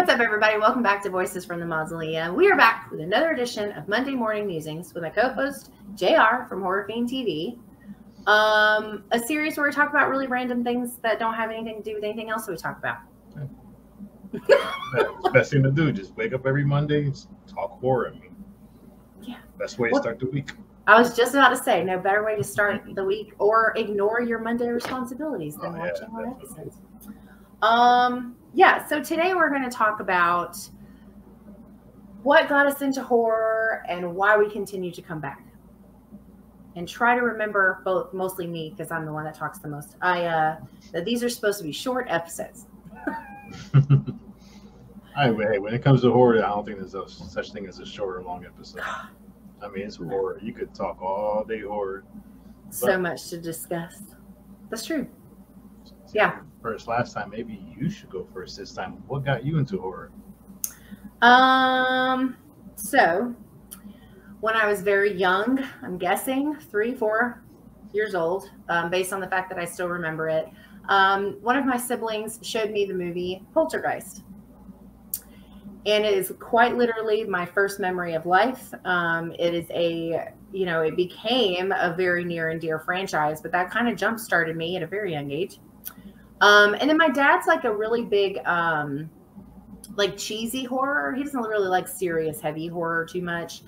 What's up, everybody? Welcome back to Voices from the Mausoleum. We are back with another edition of Monday Morning Musings with my co-host, JR from Horror Fiend TV. A series where we talk about really random things that don't have anything to do with anything else that we talk about. It's the best thing to do. Just wake up every Monday and talk horror. I mean, yeah. Best way to start the week. I was just about to say, no better way to start the week or ignore your Monday responsibilities than watching our episodes. Yeah, so today we're going to talk about what got us into horror and why we continue to come back. And try to remember, both mostly me, because I'm the one that talks the most, that these are supposed to be short episodes. Hey, when it comes to horror, I don't think there's such thing as a short or long episode. I mean, it's horror. You could talk all day horror. So much to discuss. That's true. Yeah. First, last time, maybe you should go first this time. What got you into horror? So when I was very young, I'm guessing 3-4 years old, based on the fact that I still remember it. One of my siblings showed me the movie Poltergeist. And it is quite literally my first memory of life. It is it became a very near and dear franchise, but that kind of jump started me at a very young age. And then my dad's like a really big, like cheesy horror. He doesn't really like serious, heavy horror too much.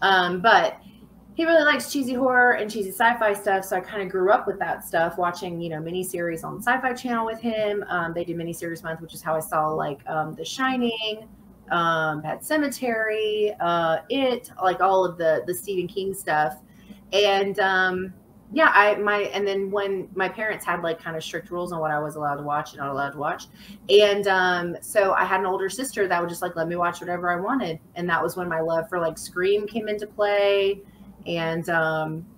But he really likes cheesy horror and cheesy sci-fi stuff. So I kind of grew up with that stuff, watching, miniseries on the Sci-Fi Channel with him. They do miniseries month, which is how I saw like The Shining, Pet Cemetery, It, like all of the Stephen King stuff. And and then when my parents had like kind of strict rules on what I was allowed to watch and not allowed to watch. And so I had an older sister that would just like let me watch whatever I wanted. And that was when my love for like Scream came into play. And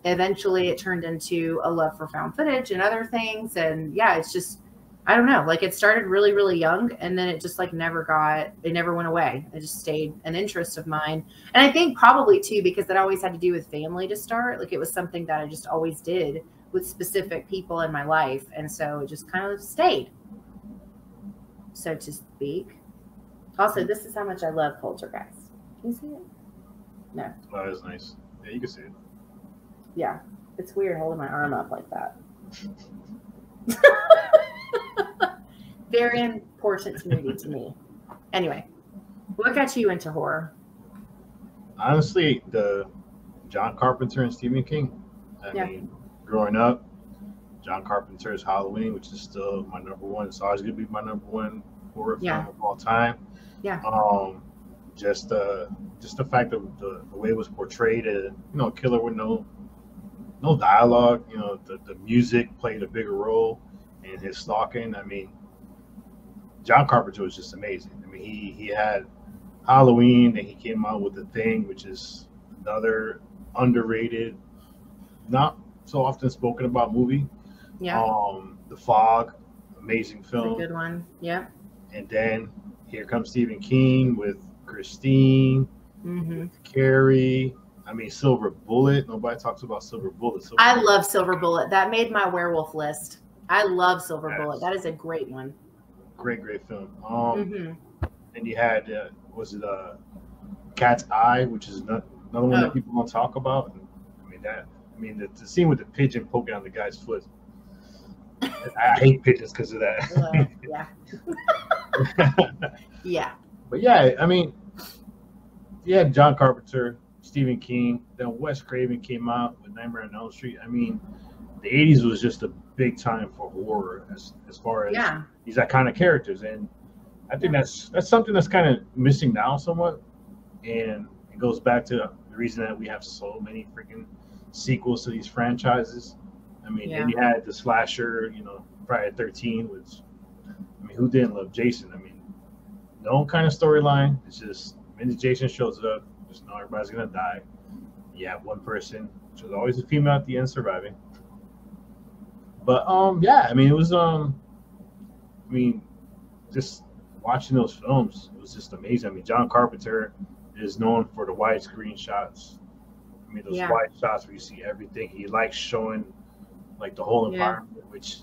eventually it turned into a love for found footage and other things. And yeah, it's just, I don't know, like it started really, really young, and then it just like never went away. It just stayed an interest of mine. And I think probably too, because it always had to do with family to start. Like it was something that I just always did with specific people in my life. And so it just kind of stayed, so to speak. Also, this is how much I love Poltergeist. Can you see it? No. Oh, that's nice. Yeah, you can see it. Yeah. It's weird holding my arm up like that. Very important movie to me. Anyway, what got you into horror? Honestly, the John Carpenter and Stephen King. I mean, growing up, John Carpenter's Halloween, which is still my number one. It's always going to be my number one horror film of all time. Yeah. Just the fact of the way it was portrayed, a killer with no dialogue. The music played a bigger role in his stalking. I mean, John Carpenter was just amazing. I mean, he had Halloween, and he came out with The Thing, which is another underrated, not so often spoken about movie. Yeah. The Fog, amazing film. That's a good one. Yeah. And then here comes Stephen King with Christine, with Carrie. I mean, Silver Bullet. Nobody talks about Silver Bullet. I love Silver Bullet. That made my werewolf list. I love Silver Bullet. That is a great one. Great film. And you had Cat's Eye, which is another one that people don't talk about. The scene with the pigeon poking on the guy's foot. I hate pigeons because of that. Yeah. But yeah, I mean, yeah, John Carpenter, Stephen King, then Wes Craven came out with Nightmare on Elm Street. I mean, the 80s was just a big time for horror as far as these iconic characters. And I think that's something that's kind of missing now somewhat. And it goes back to the reason that we have so many freaking sequels to these franchises. I mean, and you had the slasher, Friday the 13th, which, I mean, who didn't love Jason? I mean, no kind of storyline. It's just when Jason shows up, just know everybody's going to die. You have one person, which was always a female at the end, surviving. But I mean, it was just watching those films, it was just amazing. I mean, John Carpenter is known for the widescreen shots. I mean, those wide shots where you see everything. He likes showing like the whole environment, which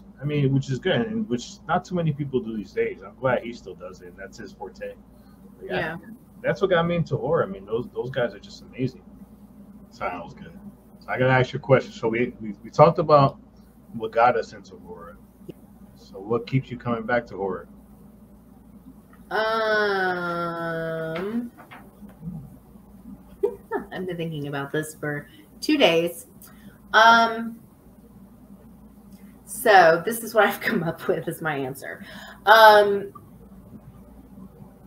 is good, and which not too many people do these days. I'm glad he still does it, and that's his forte. Yeah. That's what got me into horror. I mean, those guys are just amazing. Sounds good. So I gotta ask you a question. So we talked about what got us into horror. So what keeps you coming back to horror? I've been thinking about this for 2 days. So this is what I've come up with as my answer.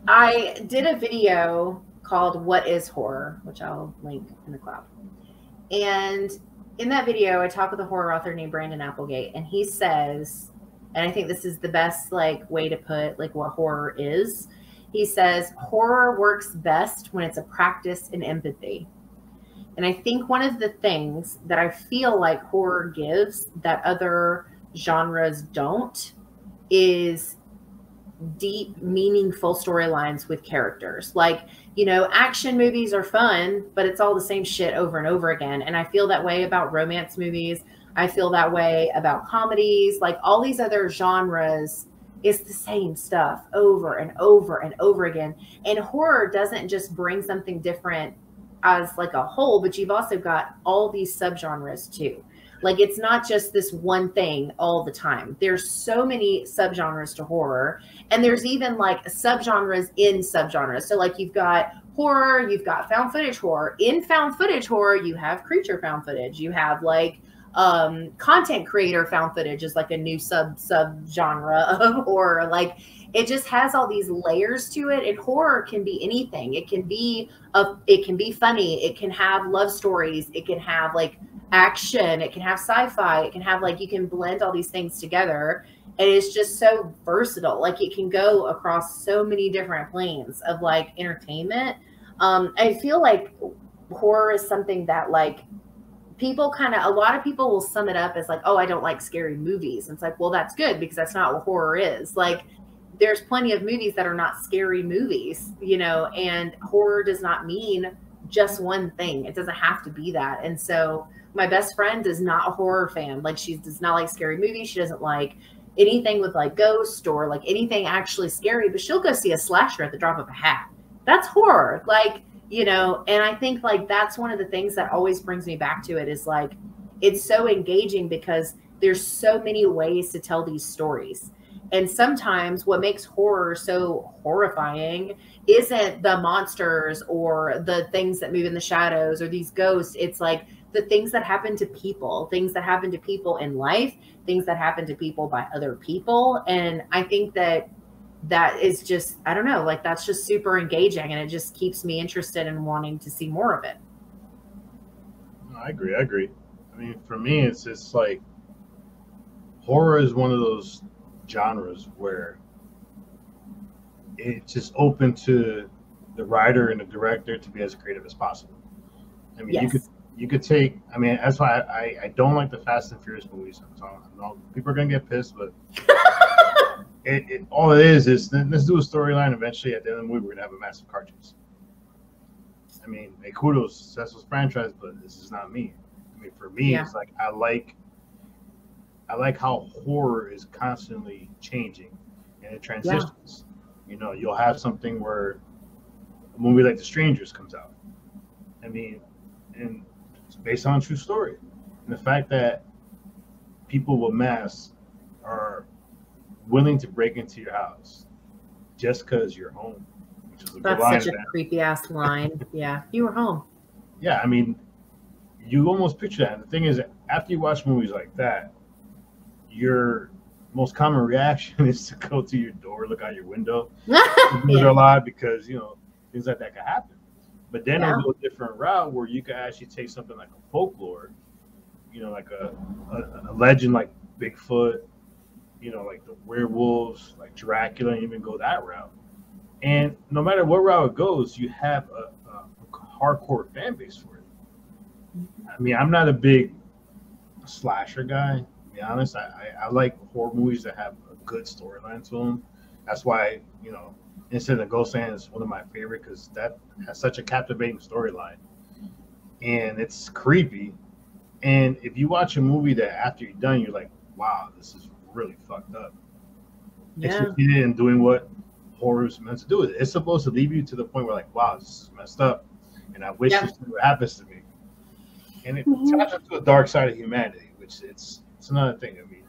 I did a video called What is Horror, which I'll link in the cloud. And in that video, I talk with a horror author named Brandon Applegate, and he says, and I think this is the best way to put what horror is. He says, horror works best when it's a practice in empathy. And I think one of the things that I feel like horror gives that other genres don't is deep, meaningful storylines with characters. Action movies are fun, but it's all the same shit over and over again. And I feel that way about romance movies. I feel that way about comedies. All these other genres, it's the same stuff over and over and over again. And horror doesn't just bring something different as a whole, but you've also got all these subgenres too. It's not just this one thing all the time. There's so many subgenres to horror, and there's even subgenres in subgenres. So you've got horror, you've got found footage horror. In found footage horror, you have creature found footage. You have content creator found footage is a new subgenre of horror. It just has all these layers to it. And horror can be anything. It can be funny. It can have love stories. It can have action. It can have sci-fi. It can have you can blend all these things together. And it's just so versatile. It can go across so many different planes of entertainment. I feel like horror is something that people a lot of people will sum it up as oh, I don't like scary movies. And it's well, that's good, because that's not what horror is. There's plenty of movies that are not scary movies, and horror does not mean just one thing. It doesn't have to be that. And so my best friend is not a horror fan. She does not like scary movies. She doesn't like anything with ghosts or anything actually scary, but she'll go see a slasher at the drop of a hat. That's horror. And I think that's one of the things that always brings me back to it is it's so engaging because there's so many ways to tell these stories. And sometimes what makes horror so horrifying isn't the monsters or the things that move in the shadows or these ghosts. It's the things that happen to people, things that happen to people in life, things that happen to people by other people. And I think that is just, I don't know, that's just super engaging, and it just keeps me interested in wanting to see more of it. I agree. I mean, for me, it's just horror is one of those genres where it's just open to the writer and the director to be as creative as possible. I mean, yes. you could take, I mean, that's why I don't like the Fast and Furious movies. So I know people are gonna get pissed, but all it is let's do a storyline. Eventually, at the end of the movie, we're gonna have a massive car chase. I mean, kudos, that's what's franchise, but this is not me. I mean, for me, it's I like how horror is constantly changing and it transitions. Yeah. You'll have something where a movie like The Strangers comes out. I mean, and it's based on a true story. And the fact that people with masks are willing to break into your house just because you're home. Which is That's such a creepy ass line. Yeah, you were home. Yeah, I mean, you almost picture that. And the thing is, after you watch movies like that, your most common reaction is to go to your door, look out your window, a lot because things like that can happen. But then it'll go a different route where you can actually take something like a folklore, like a legend like Bigfoot, like the werewolves, like Dracula, and even go that route. And no matter what route it goes, you have a hardcore fan base for it. I mean, I'm not a big slasher guy. To be honest, I like horror movies that have a good storyline to them. That's why, Instant and Ghostland is one of my favorite because that has such a captivating storyline. And it's creepy. And if you watch a movie that after you're done, you're like, wow, this is really fucked up. Yeah. Especially in doing what horror is meant to do. It's supposed to leave you to the point where like, wow, this is messed up, and I wish this never happens to me. And it taps into a dark side of humanity, which it's another thing. I mean,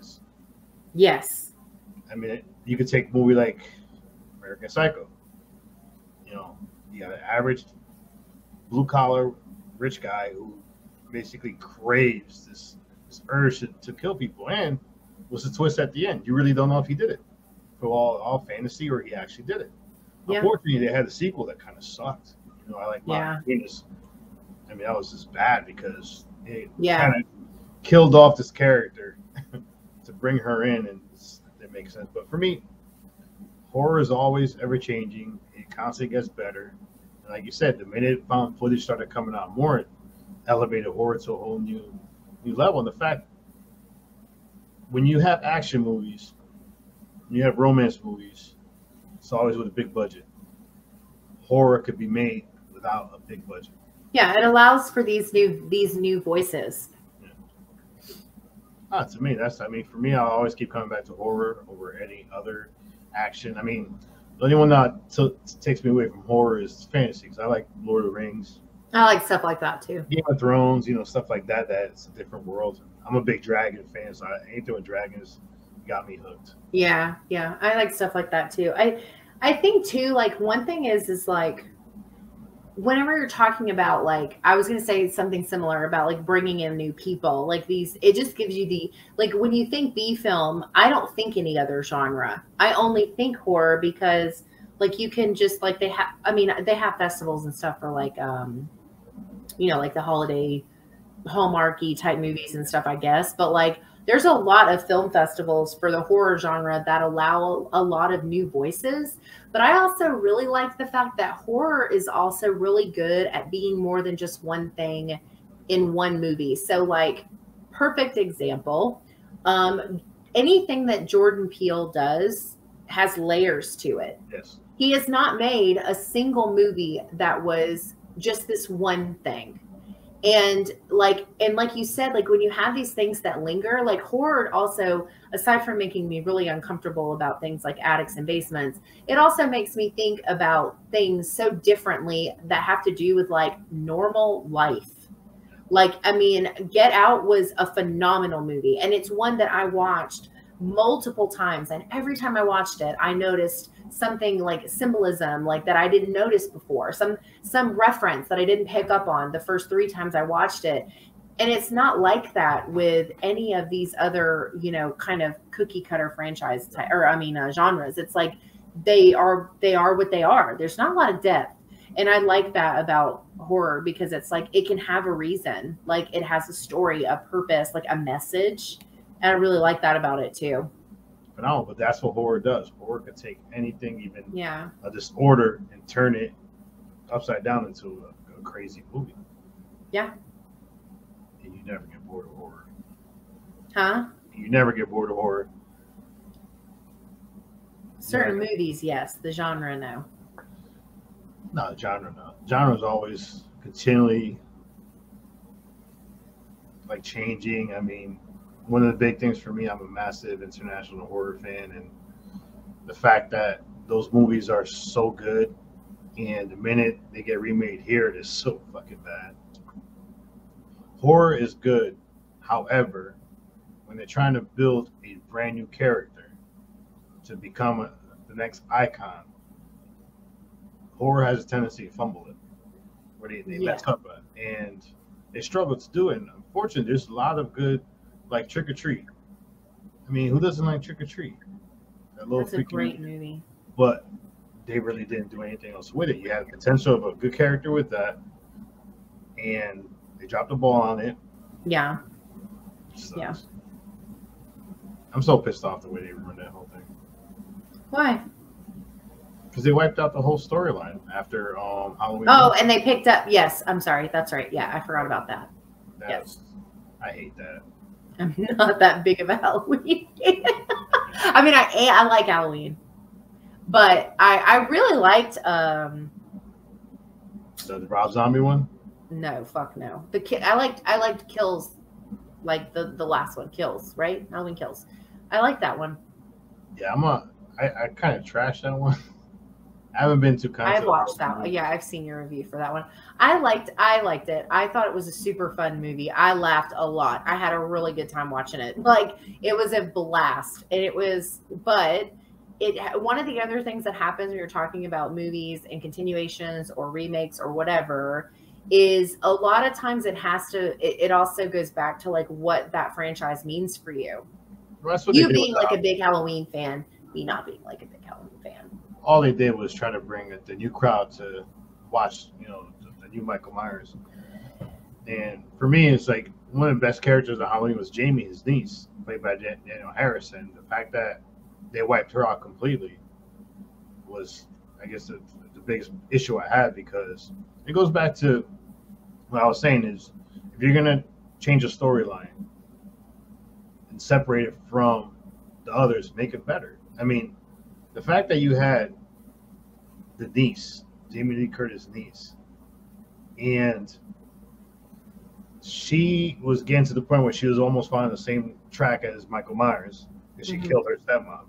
yes. I mean, you could take a movie like American Psycho. You know, you got an average blue collar rich guy who basically craves this urge to kill people, and was a twist at the end. You really don't know if he did it for all fantasy or he actually did it. Yeah. Unfortunately, they had a sequel that kind of sucked. You know, I like my penis. I mean, that was just bad because it kind of killed off this character to bring her in, and it makes sense. But for me, horror is always ever changing. It constantly gets better. And like you said, the minute found footage started coming out more, it elevated horror to a whole new level. And the fact, when you have action movies, when you have romance movies, it's always with a big budget. Horror could be made without a big budget. Yeah, it allows for these new voices. Yeah. To me, for me, I'll always keep coming back to horror over any other action. I mean, the only one that takes me away from horror is fantasy, because I like Lord of the Rings. I like stuff like that too. Game of Thrones, stuff like that. That's a different world. I'm a big dragon fan, so anything with dragons got me hooked. Yeah, I like stuff like that too. I think too, like, one thing is like, whenever you're talking about, like, I was going to say something similar about like bringing in new people, like these, it just gives you the, like, when you think B film, I don't think any other genre. I only think horror because, like, you can just, like, they have festivals and stuff for, like, like the holiday Hallmarky type movies and stuff, I guess. But, like, there's a lot of film festivals for the horror genre that allow a lot of new voices. But I also really like the fact that horror is also really good at being more than just one thing in one movie. So, like, perfect example, anything that Jordan Peele does has layers to it. Yes. He has not made a single movie that was just this one thing. And like you said, like, when you have these things that linger, like horror also, aside from making me really uncomfortable about things like attics and basements, it also makes me think about things so differently that have to do with, like, normal life. Like, I mean, Get Out was a phenomenal movie, and it's one that I watched multiple times, and every time I watched it, I noticed something, like symbolism, like, that I didn't notice before, some reference that I didn't pick up on the first 3 times I watched it. And it's not like that with any of these other, kind of cookie cutter franchise genres. It's like they are what they are. There's not a lot of depth. And I like that about horror, because it's like it can have a reason, like it has a story, a purpose, like a message. And I really like that about it too. No, but that's what horror does. Horror can take anything, even a disorder, and turn it upside down into a crazy movie. Yeah. And you never get bored of horror. Huh? You never get bored of horror. Certain movies, yes. The genre, no. No, genre, no. Genre is always continually, like, changing. I mean, one of the big things for me, I'm a massive international horror fan, and the fact that those movies are so good, and the minute they get remade here, it is so fucking bad. Horror is good. However, when they're trying to build a brand new character to become the next icon, horror has a tendency to fumble it, where they mess up at, and they struggle to do it. And unfortunately, there's a lot of good, like Trick or Treat. I mean, who doesn't like Trick or Treat? That's a great movie. But they really didn't do anything else with it. You had the potential of a good character with that, and they dropped the ball on it. Yeah. Yeah. I'm so pissed off the way they ruined that whole thing. Why? Because they wiped out the whole storyline after Halloween. Oh, and they picked up. Yes, I'm sorry. That's right. Yeah, I forgot about that. Yes. I hate that. I'm not that big of a Halloween. I mean, I like Halloween, but I really liked the Rob Zombie one. No, fuck no. I liked Kills, like the last one, Kills, right? Halloween Kills. I like that one. Yeah, I kind of trashed that one. I haven't been to concert. I've watched that one. Yeah, I've seen your review for that one. I liked it. I thought it was a super fun movie. I laughed a lot. I had a really good time watching it. Like, it was a blast. And one of the other things that happens when you're talking about movies and continuations or remakes or whatever is a lot of times it also goes back to like what that franchise means for you. Well, that's what you being like a big Halloween fan, me not being like a big Halloween fan. All they did was try to bring the new crowd to watch, the new Michael Myers. And for me, it's like one of the best characters of Halloween was Jamie, his niece, played by Danielle Harrison. The fact that they wiped her out completely was, I guess, the biggest issue I had, because it goes back to what I was saying is, if you're going to change a storyline and separate it from the others, make it better. I mean, the fact that you had the niece, Jamie Lee Curtis' niece, and she was getting to the point where she was almost following the same track as Michael Myers, because she killed her stepmom.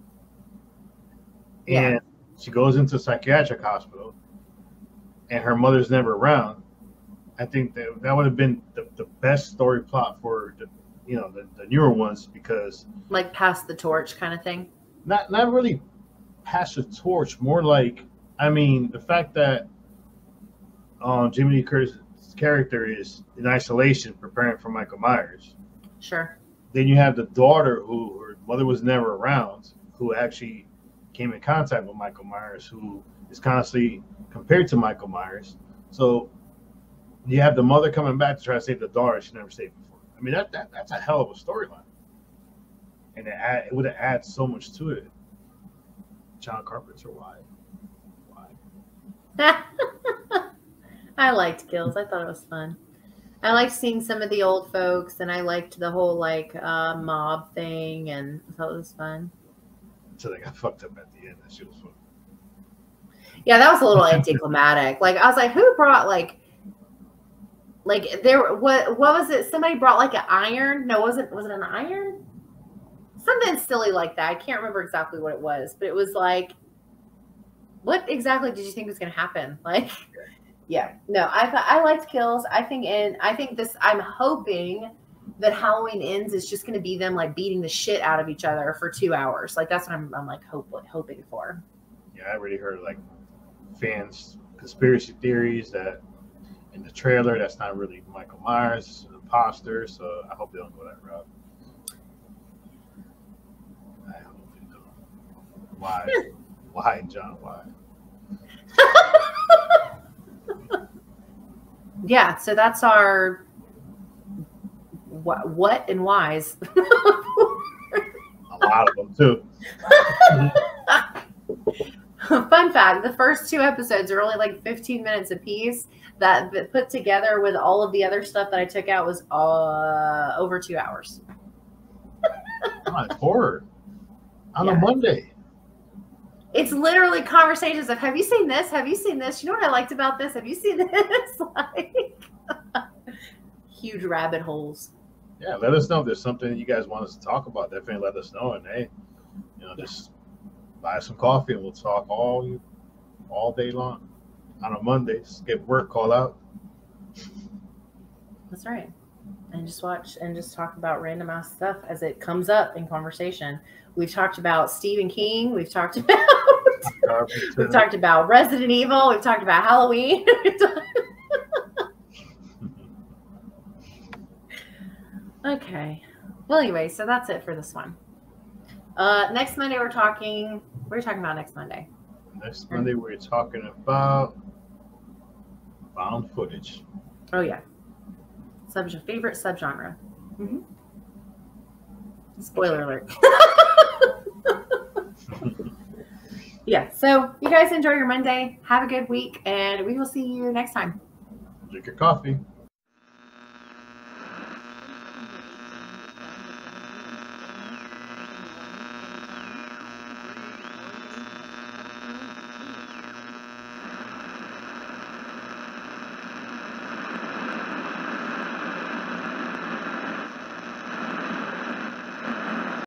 And she goes into a psychiatric hospital, and her mother's never around. I think that would have been the best story plot for the newer ones, because like pass the torch kind of thing. Not really pass the torch, more like, I mean, the fact that Jamie Lee Curtis' character is in isolation preparing for Michael Myers. Sure. Then you have the daughter who her mother was never around, who actually came in contact with Michael Myers, who is constantly compared to Michael Myers. So you have the mother coming back to try to save the daughter she never saved before. I mean, that's a hell of a storyline. And it would have added so much to it. John Carpenter, why? I liked Kills. I thought it was fun. I liked seeing some of the old folks, and I liked the whole mob thing, and I thought it was fun. So they got fucked up at the end. That shit was fun. Yeah, that was a little anticlimactic. Like, I was like, who brought what was it? Somebody brought like an iron? No, was it an iron? Something silly like that. I can't remember exactly what it was, but it was like, what exactly did you think was going to happen? Like, yeah, no, I liked Kills. I'm hoping that Halloween Ends is just going to be them like beating the shit out of each other for 2 hours. Like, that's what I'm like hoping for. Yeah, I already heard like fans conspiracy theories that in the trailer that's not really Michael Myers, it's an imposter. So I hope they don't go that route. I hope they don't. Why? Why, John? Why? Yeah, so that's our what and whys. A lot of them too. Fun fact, the first 2 episodes are only like 15 minutes a piece. That put together with all of the other stuff that I took out was over 2 hours. Come on, it's horror on a Monday. It's literally conversations of, have you seen this? Have you seen this? You know what I liked about this? Have you seen this? Like, huge rabbit holes. Yeah, let us know if there's something you guys want us to talk about. Definitely let us know. And hey, just buy some coffee and we'll talk all day long on a Monday. Skip work, call out. That's right. And just watch and just talk about random ass stuff as it comes up in conversation. We've talked about Stephen King. We've talked about we've talked about Resident Evil. We've talked about Halloween. Okay. Well, anyway, so that's it for this one. Next Monday what are you talking about next Monday? Next Monday we're talking about found footage. Oh yeah. Favorite subgenre. Mm-hmm. Spoiler alert. Yeah, so you guys enjoy your Monday. Have a good week, and we will see you next time. Drink your coffee.